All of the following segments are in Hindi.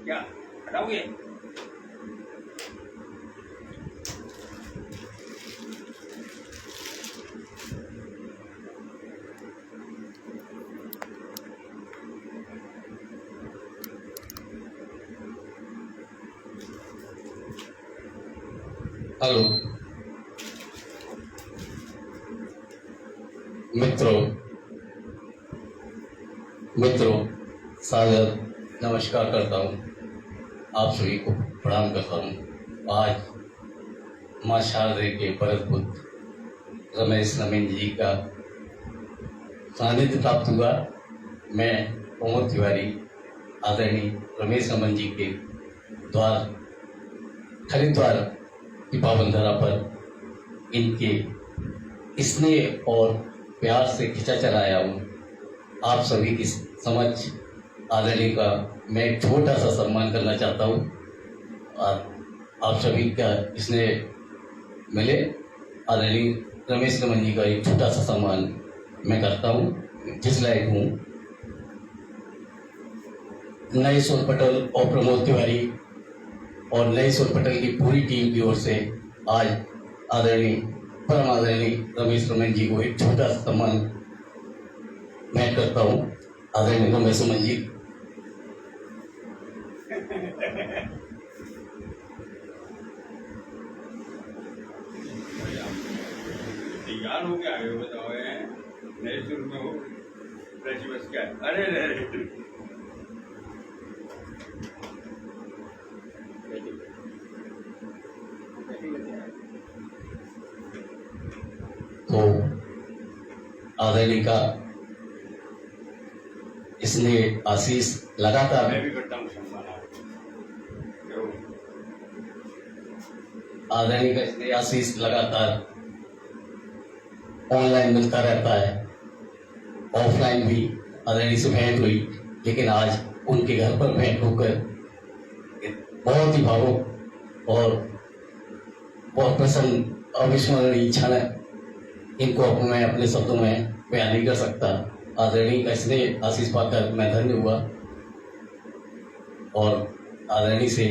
क्या हटाओगे? हेलो मित्रों सादर नमस्कार करता हूँ। आप सभी को प्रणाम करता हूँ। आज माँ शारदे के परम पुत्र रमेश नवीन जी का सानिध्य प्राप्त हुआ। मैं प्रमोद तिवारी आदरणीय रमेश नवीन जी के द्वार हरिद्वार की पावन धरा पर इनके स्नेह और प्यार से खिंचा चलाया हूँ। आप सभी की समझ आदरणीय का मैं एक छोटा सा सम्मान करना चाहता हूँ और आप सभी का स्नेह मिले। आदरणीय रमेश नवीन जी का एक छोटा सा सम्मान मैं करता हूँ, जिस लायक हूँ। नए सोल पटेल और प्रमोद तिवारी और नई सोल पटेल की पूरी टीम की ओर से आज आदरणीय परम आदरणीय रमेश नवीन जी को एक छोटा सा सम्मान मैं करता हूँ। आदरणीय रमेश नवीन जी, तैयार हो गया है बताओ, नए शुरू में हो बस क्या? अरे अरे तो आदरणीय का इसलिए आशीष लगातार मैं भी करता हूँ सम्मान आपको। आदरणीय का इसलिए आशीष लगातार ऑनलाइन मिलता रहता है, ऑफलाइन भी आदरणीय से भेंट हुई, लेकिन आज उनके घर पर भेंट होकर बहुत ही भावुक और बहुत प्रसन्न अविस्मरणीय क्षण है। इनको मैं अपने शब्दों में बयान नहीं कर सकता। आदरणीय का इसलिए आशीष पाकर मैं धन्य हुआ और आदरणीय से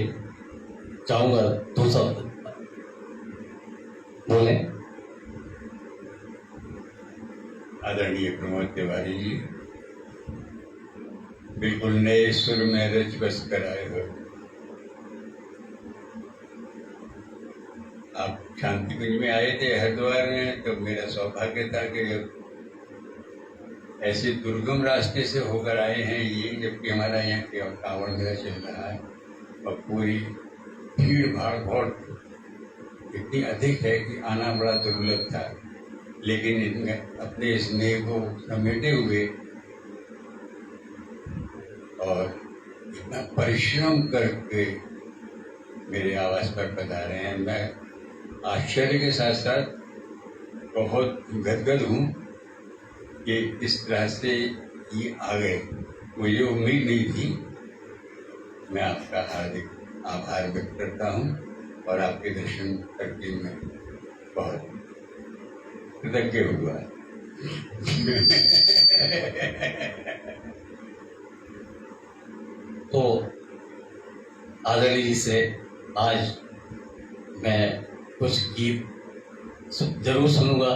चाहूंगा दो शब्द बोले। आदरणीय प्रमोद तिवारी जी, बिल्कुल नए सुर में रच बस कर आए हो। आप शांति कुंज में आए थे हरिद्वार में, तो मेरा सौभाग्य था कि ऐसे दुर्गम रास्ते से होकर आए हैं ये, जबकि हमारा यहाँ के कांवड़ मेला चल रहा है और पूरी भीड़ भाड़ बहुत इतनी अधिक है कि आना बड़ा दुर्लभ था। लेकिन इनमें अपने स्नेह को समेटे हुए और इतना परिश्रम करके मेरे आवास पर पधारे हैं। मैं आश्चर्य के साथ साथ बहुत गदगद हूँ कि इस तरह से ये आ गए, मुझे उम्मीद नहीं थी। मैं आपका हार्दिक आभार व्यक्त करता हूँ और आपके दर्शन करके मैं बहुत कृतज्ञ हुआ। तो आदरणीय जी से आज मैं कुछ गीत जरूर सुनूंगा।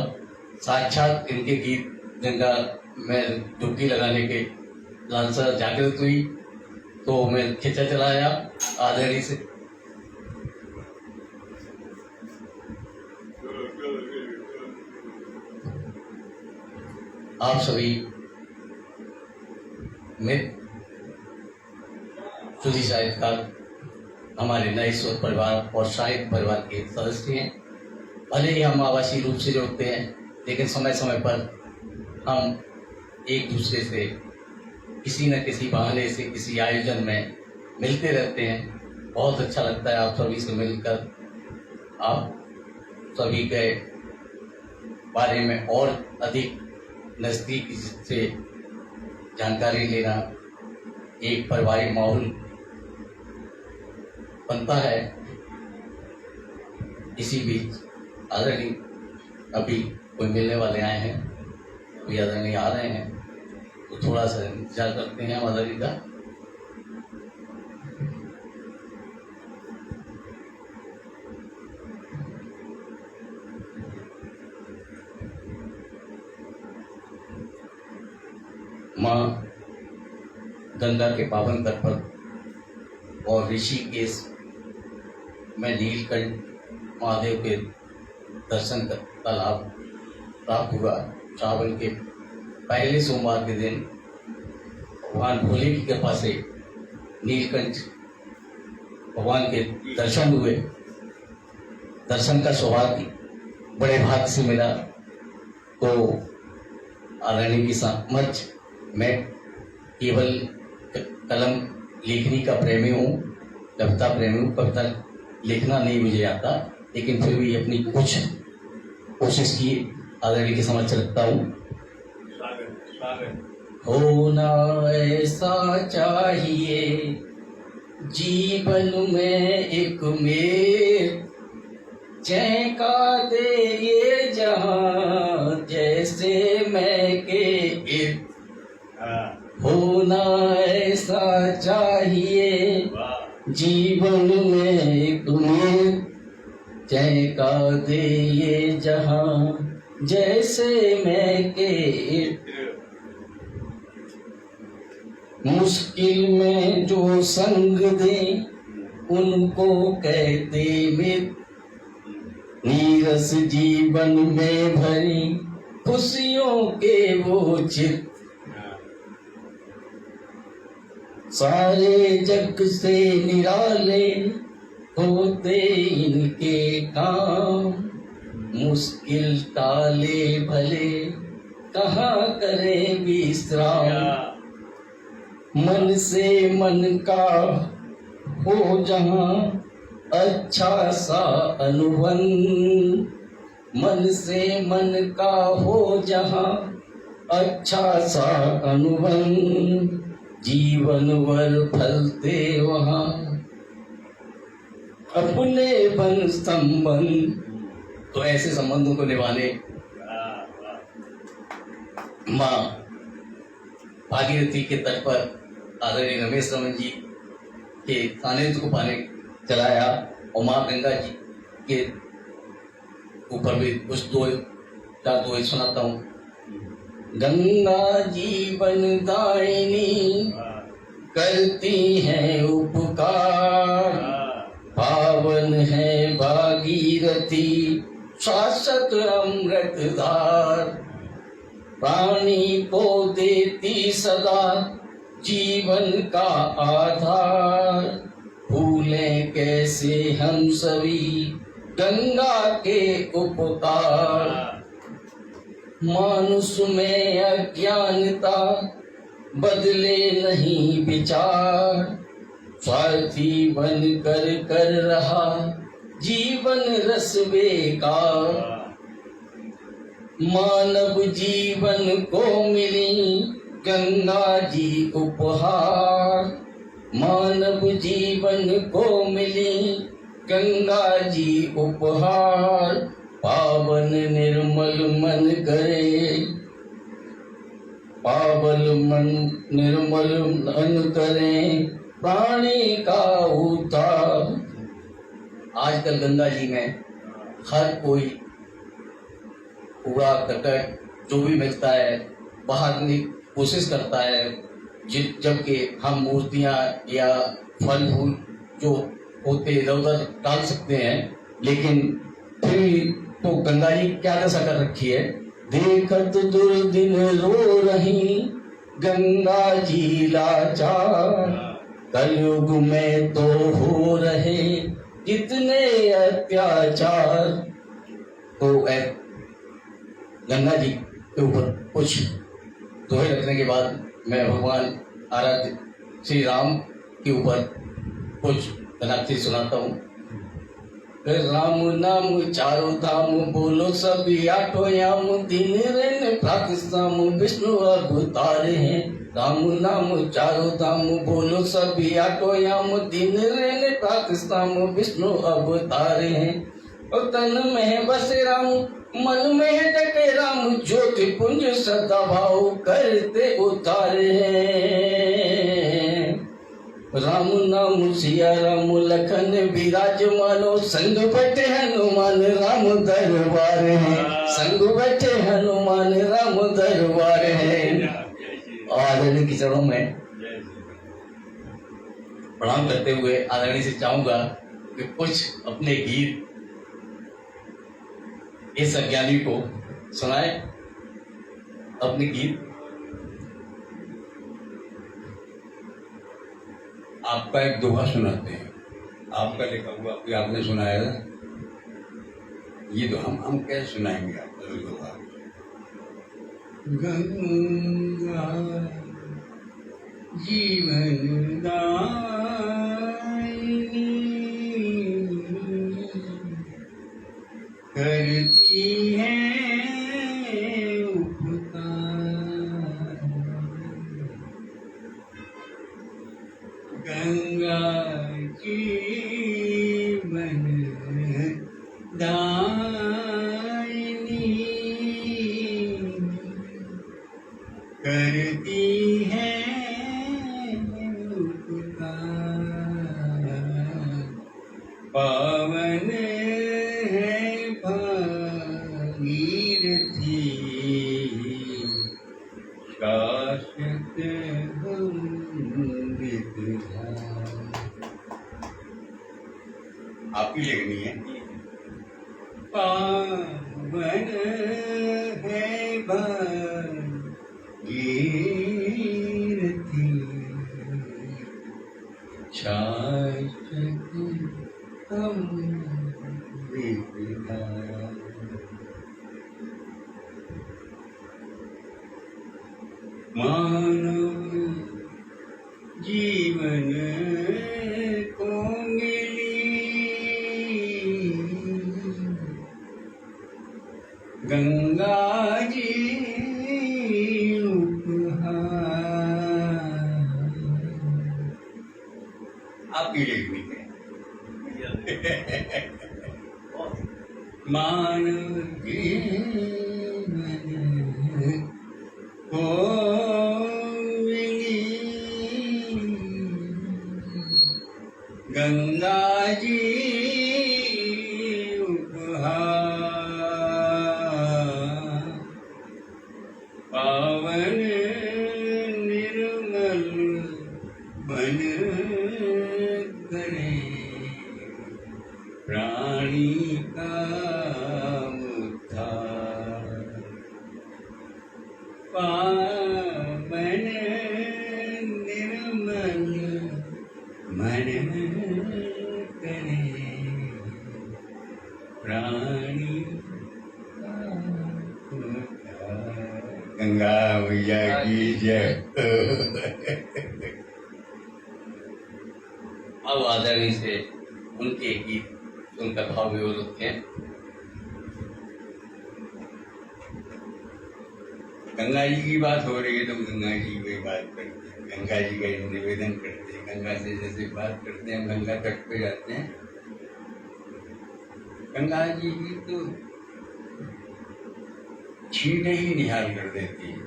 साक्षात इनके गीत जिनका मैं डुबकी लगाने के लालसा जागृत हुई, तो मैं खिंचा चलाया आदरणीय से। आप सभी मित्र सुधी साहित्यकार हमारे नए स्वर परिवार और साहित्य परिवार के सदस्य हैं। भले ही हम आवासीय रूप से जुड़ते हैं, लेकिन समय समय पर हम एक दूसरे से किसी न किसी बहाने से किसी आयोजन में मिलते रहते हैं। बहुत अच्छा लगता है आप सभी से मिलकर, आप सभी के बारे में और अधिक नज़दीक से जानकारी लेना, एक पारिवारिक माहौल बनता है। इसी बीच आदरणीय अभी कोई मिलने वाले आए हैं, कोई आदरणीय आ रहे हैं, तो थोड़ा सा इंतजार करते हैं आदरणीय का। माँ गंगा के पावन तट पर और ऋषिकेश में नीलकंठ महादेव के दर्शन का लाभ प्राप्त हुआ। श्रावण के पहले सोमवार के दिन भगवान भोले की कृपा से नीलकंठ भगवान के दर्शन हुए। दर्शन का सौभाग्य बड़े भाग से मिला। तो आदरणीय की समझ मैं केवल कलम लेखनी का प्रेमी हूँ, कविता प्रेमी हूँ। कविता लिखना नहीं मुझे आता, लेकिन फिर भी अपनी कुछ कोशिश की आदरणीय की समझ रखता हूँ। होना ऐसा चाहिए जीवन में एक मेल, चहका दे ये जहां जैसे मैं के एक। होना ऐसा चाहिए जीवन में एक मेल, चहका दे ये जहां जैसे मैं के एक। मुश्किल में जो संग दे उनको कहते मित्र, नीरस जीवन में भरी खुशियों के वो चित्र। सारे जग से निराले होते इनके काम, मुश्किल टाले भले कहाँ करें विश्राम। मन से मन का हो जहाँ अच्छा सा अनुभव, मन से मन का हो जहाँ अच्छा सा अनुभव, जीवन भर फलते वहाँ अपने बन संबंध। तो ऐसे संबंधों को निभाने माँ भागीरथी के तट पर आदरणीय रमेश रमन जी के सानिध्य को पाने चलाया, और माँ गंगा जी के ऊपर भी कुछ दो सुनाता हूँ। गंगा जीवन दायिनी करती है उपकार, पावन है भागीरथी शाश्वत अमृतधार। प्राणी को देती सदा जीवन का आधार, भूलें कैसे हम सभी गंगा के उपकार। मानुष में अज्ञानता बदले नहीं विचार, स्वार्थी बन कर रहा जीवन रस बेकार। मानव जीवन को मिली गंगा जी उपहार, मानव जीवन को मिली गंगा जी उपहार। पावन निर्मल मन करे, पावन मन निर्मल मन करे प्राणी का उद्धार। आजकल गंगा जी में हर कोई कूड़ा करकट जो भी मिलता है बाहर की कोशिश करता है, जबकि हम मूर्तियां या फल फूल जो होते इधर उधर डाल सकते हैं, लेकिन फिर तो गंगा जी क्या दशा कर रखी है। देखत दुर्दिन रो रही गंगा जी लाचार, कलयुग में तो हो रहे कितने अत्याचार। तो गंगा जी के ऊपर कुछ दोहे रखने के बाद मैं भगवान आराध्य श्री राम के ऊपर कुछ गलाती सुनाता हूँ। राम नाम चारों धाम बोलो सभी आठों याम, दिन रैन प्रातः विष्णु अवतार हैं। राम नाम चारों धाम बोलो सभी आठों याम, दिन रैन प्रातः विष्णु अवतार हैं। और तन में बसे राम मन में डटे राम, ज्योति पुंज सदा भाव करते उतार हैं। राम नाम सिया राम लखन विराजमानो, संग बैठे हनुमान राम दरबार है, संग बैठे हनुमान राम दरबार है। और आदरणीय के चरणों में प्रणाम करते हुए आदरणीय से चाहूंगा कि कुछ अपने गीत इस अज्ञानी को सुनाए। अपने गीत आपका एक दोहा सुनाते हैं, आपका लिखा हुआ कि आपने सुनाया था ये तो हम कैसे सुनाएंगे आपका दोहा। गंगा जीवन दायिनी करती है उपकार, गंगा जीवन दायिनी करती है उपकार, पावन है भागीरथी शाश्वत आपकी लिखनी है। पावन है भागीरथी शाश्वत अमृतधारा, मानव जीवन को मिली गंगा जी उपहार, आपकी लिखनी है। मानव जीवन को मिली गंगा जी उपहार, पावन निर्मल मन करे प्राणी का उद्धार, पावन निर्मल मन करे प्राणी का उद्धार। गंगा मैया की जय। अब आदरणीय से उनके गीत सुनकर भाव विभोर होते हैं। गंगा जी की बात हो रही है तो गंगा जी की बात करते हैं, गंगा जी का निवेदन करते हैं। गंगा से जैसे बात करते हैं, गंगा तट पे जाते हैं, गंगा जी की तो छींटे ही निहाल कर देती है।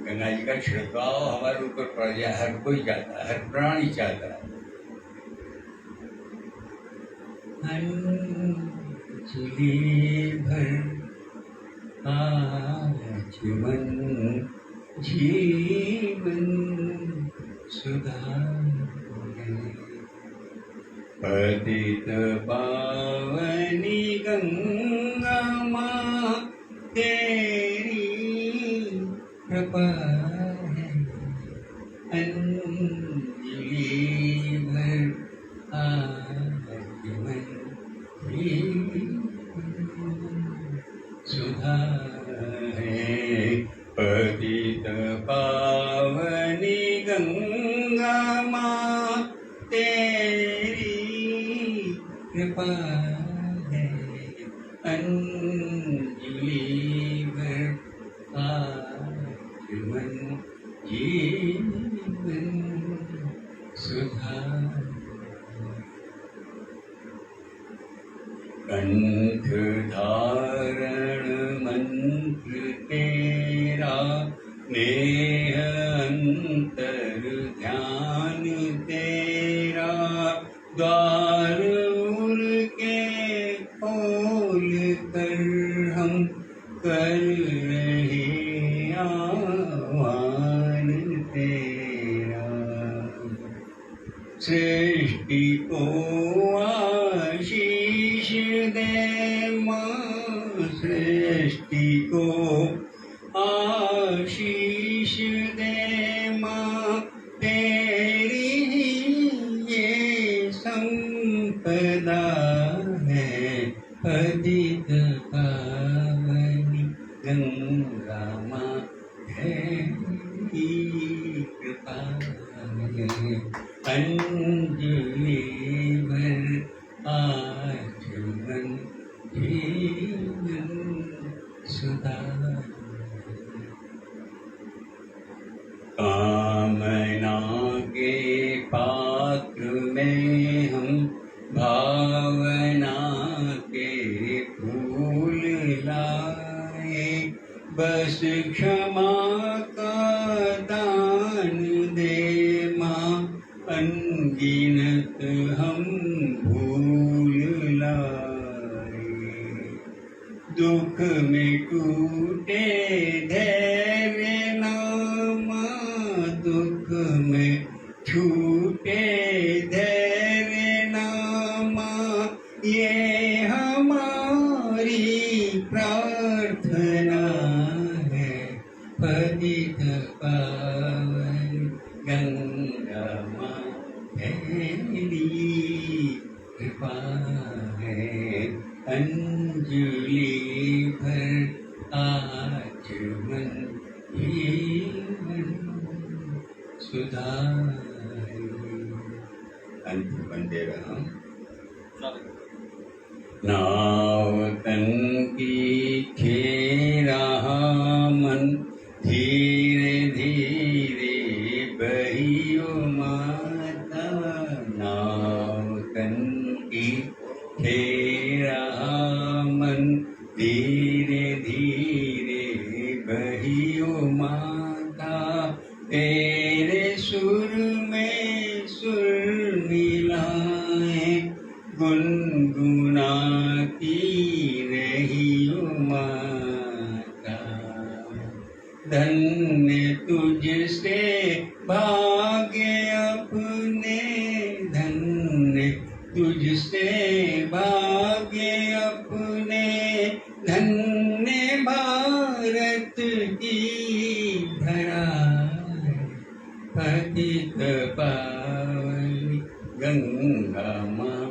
गंगा जी का छिड़काव हमारे ऊपर पड़ जाए, हर कोई चाहता है, हर प्राणी चाहता है। अंजलि भर आचमन जीवन सुधारे, पतित पावनी गंगा माँ तेरी कृपा है, अंजलि भर आचमन सुधारे, पतित पावनी गंगा माँ तेरी कृपा है, अंजलि भर आचमन जीवन सुधारे, कंठ धारण मंत्र तेरा, नेह अंतर ध्यान तेरा, द्वार उनके खोल कर हम कर रहे सृष्टि को आशीष दे माँ, सृष्टि को आशीष दे माँ, तेरी ये संपदा है पतित पावनी गंगा माँ, तेरी कृपा है अंजलि भर आचमन जीवन सुधा। कामना के पात्र में हम भावना के फूल लाए, बस क्षमा का दान दे माँ, अनगिनत हम भूल लाए। दुख में टूटे धैर्य नामा, दुख में छूटे धैर्य नामा, ये हमारी प्रार्थना है पतित पावन गंगा माँ, तेरी कृपा है अंजलि भर आचमन जीवन सुधा। अंत बंदे रहा नाव तन की खेरा मन, धीरे धीरे बहियो माता, नाव तन की खेरा मन, धीरे धीरे बहियो माता, तेरे सुर में सुर मिलाए गुनगुनाती रहियो माता। धन्य तुझसे भाग्य अपने, धन्य तुझसे भाग्य अपने, धन्य भारत की धरा, पतित पावन गंगा माँ,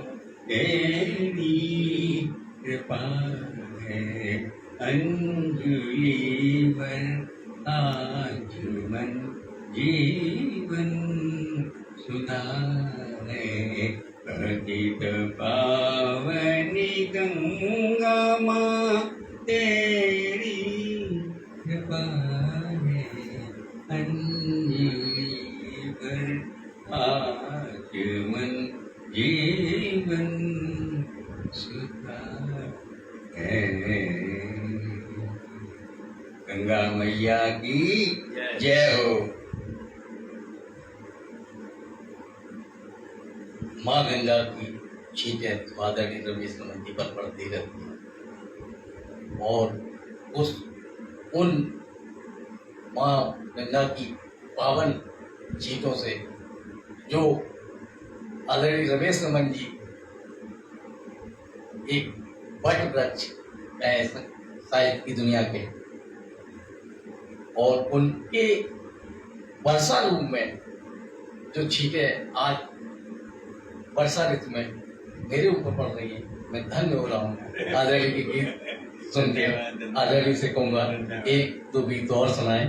तेरी कृपा है अंजलि भर आचमन जीवन सुधा है। पतित पावनी गंगा माँ, तेरी कृपा है अंजलि भर आचमन जीवन सुधा है। गंगा मैया की जय हो। माँ गंगा की छींटे आदरणीय रमेश समन जी पर पड़ती रहती है और उन माँ गंगा की पावन छींटों से जो आदरणीय रमेश समन जी एक वट वृक्ष है साहित्य की दुनिया के, और उनके वर्षा रूप में जो छींटे आज वर्षा ऋतु में मेरे ऊपर पड़ रही है, मैं धन्य हो रहा हूँ। आदरणीय के गीत सुन के आदरणीय से कहूँगा एक दो गीत और सुनाए।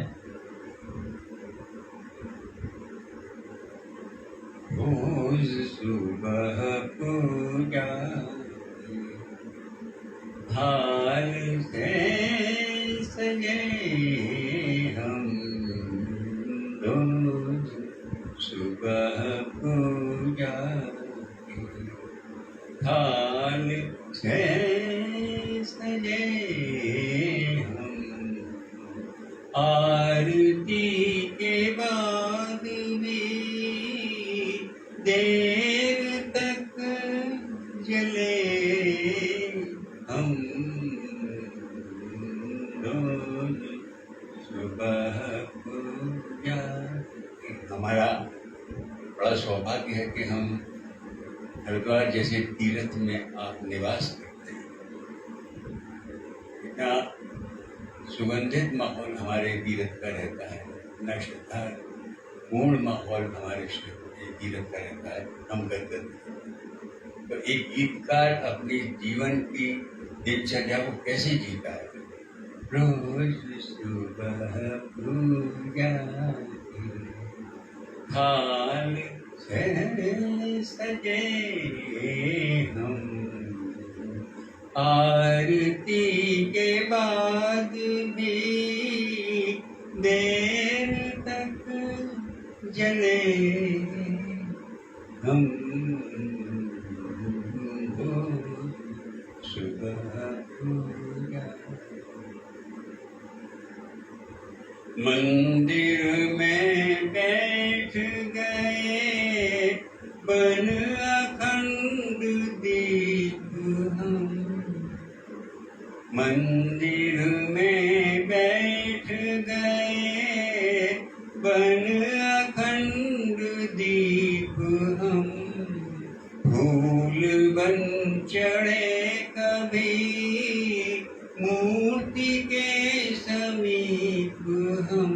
रोज सुबह पूजा थाल से सजे हम, रोज सुबह पूजा थाल से सजे हम, आरती के बाद भी देर तक जले हम, रोज सुबह पूजा। हमारा बड़ा सौभाग्य है कि हम हरिद्वार जैसे तीर्थ में आप निवास करते हैं। इतना सुगंधित माहौल हमारे तीर्थ का रहता है, इतना श्रद्धा पूर्ण माहौल हमारे तीर्थ का रहता है, हम गदगद। तो एक गीतकार अपनी जीवन की दिनचर्या को कैसे जीता है? रोज सुबह पूजा थाल से सजे हम, आरती के बाद भी देर तक जले हम, सुबह पूजा। मंदिर में बैठ गए बन अखंड दीप हम, मंदिर में बैठ गए बन अखंड दीप हम, फूल बन चढ़े कभी मूर्ति के समीप हम,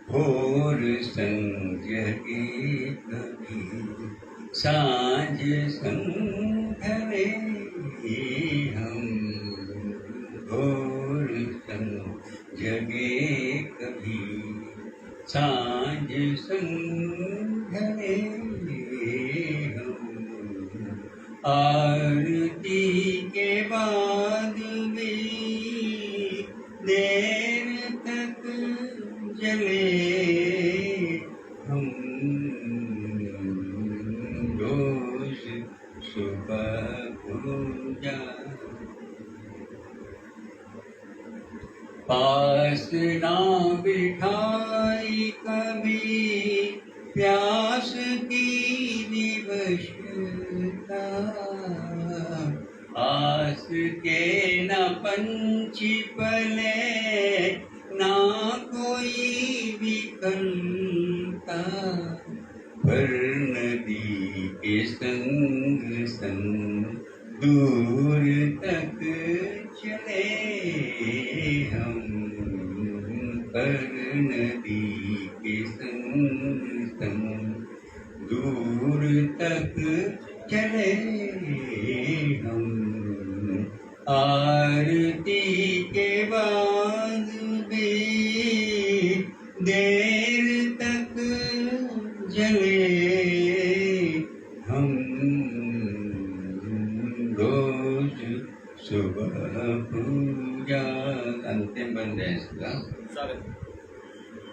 भोर संध्या की कभी सांझ संध्या हम, भोर संध्या कभी सांझ संध्या हम, आरती के बाद भी देर तक जले हम, रोज सुबह पूजा। पास ना बिठाई कभी प्यास की विवशता, आस के न पंछी पले ना कोई विकलता, पर नदी के संग संग दूर तक चले हम, पर नदी के संग संग दूर तक चले हम, आरती के बाद भी देर तक जले हम, रोज सुबह पूजा। अंतिम बंद है इसका।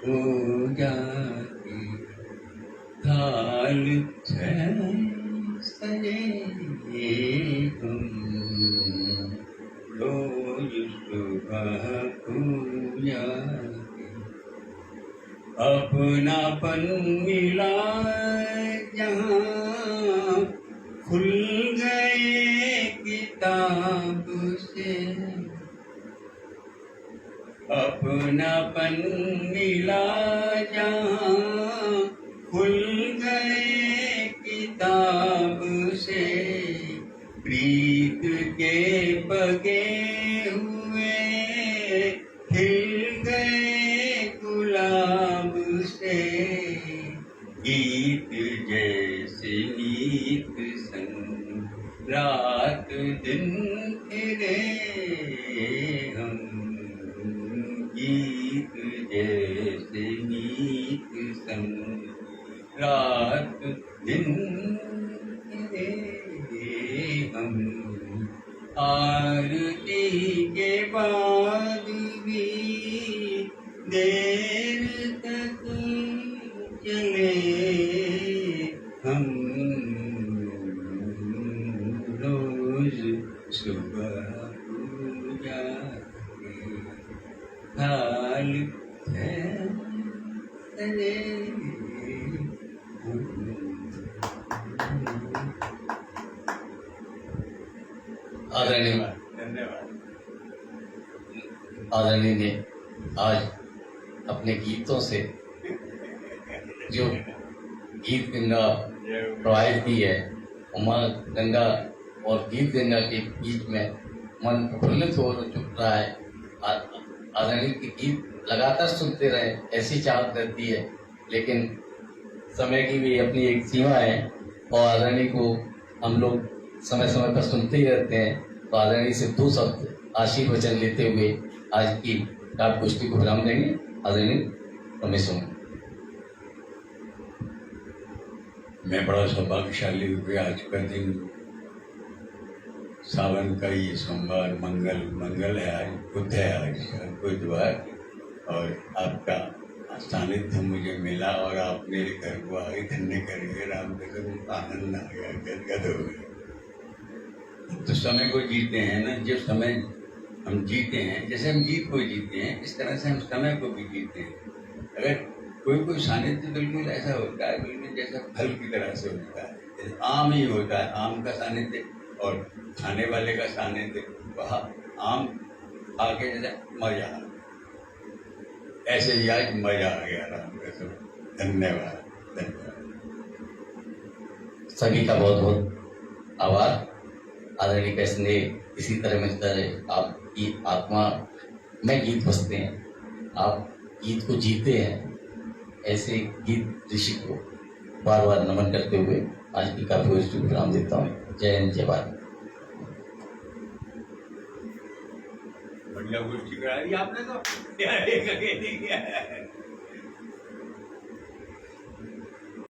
पूजा की थाल सजे हम, रोज सुबह पूजा। अपनापन मिला जहाँ खुल गए किताब से, अपनापन मिला जहाँ खुल गए किताब से, प्रीत के बगे हुए खिल गए गुलाब से, गीत जैसे नीत संग रात दिन फिरे हम, गीत जैसे नीत संग रात दिन फिरे हम, आरती के बाद भी देर तक चले हम, रोज सुबह पूजा थाल सजे आदरणीय धन्यवाद। आदरणीय ने आज अपने गीतों से जो गीत गंगा प्रवाहित की है, माँ गंगा और गीत गंगा के बीच में मन प्रफुल्लित हो चुक रहा है। आदरणीय के गीत लगातार सुनते रहे ऐसी चाहत रहती है, लेकिन समय की भी अपनी एक सीमा है और आदरणीय को हम लोग समय समय पर सुनते ही रहते हैं। तो आदरणीय से 2 शब्द आशीर्वचन लेते हुए आज की काव्य गोष्ठी को विराम देंगे। आदरणीय रमेश सोमन। मैं बड़ा सौभाग्यशाली हूँ कि आज का दिन सावन का ये सोमवार मंगल है, आज बुध है, आज बुधवार, और आपका सानिध्य मुझे मिला और आप मेरे घर को आगे धन्य करेंगे। राम कसम आनंद आ गया, गदगद हो गया। तो समय को जीते हैं ना, जब समय हम जीते हैं, जैसे हम गीत को जीते हैं इस तरह से हम समय को भी जीते हैं। अगर कोई सानिध्य बिल्कुल ऐसा होता है, बिल्कुल जैसा फल की तरह से होता है, जैसे आम ही होता है, आम का सानिध्य और खाने वाले का सानिध्य, वह आम आके जैसे मजा, ऐसे ही आज मजा आ गया। राम कसम धन्यवाद, धन्यवाद। सभी का बहुत बहुत आभार। आदरणीय का स्नेह इसी तरह मिलता रहे। आपकी आत्मा में गीत बसते हैं, आप गीत को जीते हैं, ऐसे गीत ऋषि को बार बार नमन करते हुए आज की काव्य गोष्ठी को विराम देता हूँ। जय हिंद, जय भारत। बढ़िया गोष्ठी करा दी आपने तो।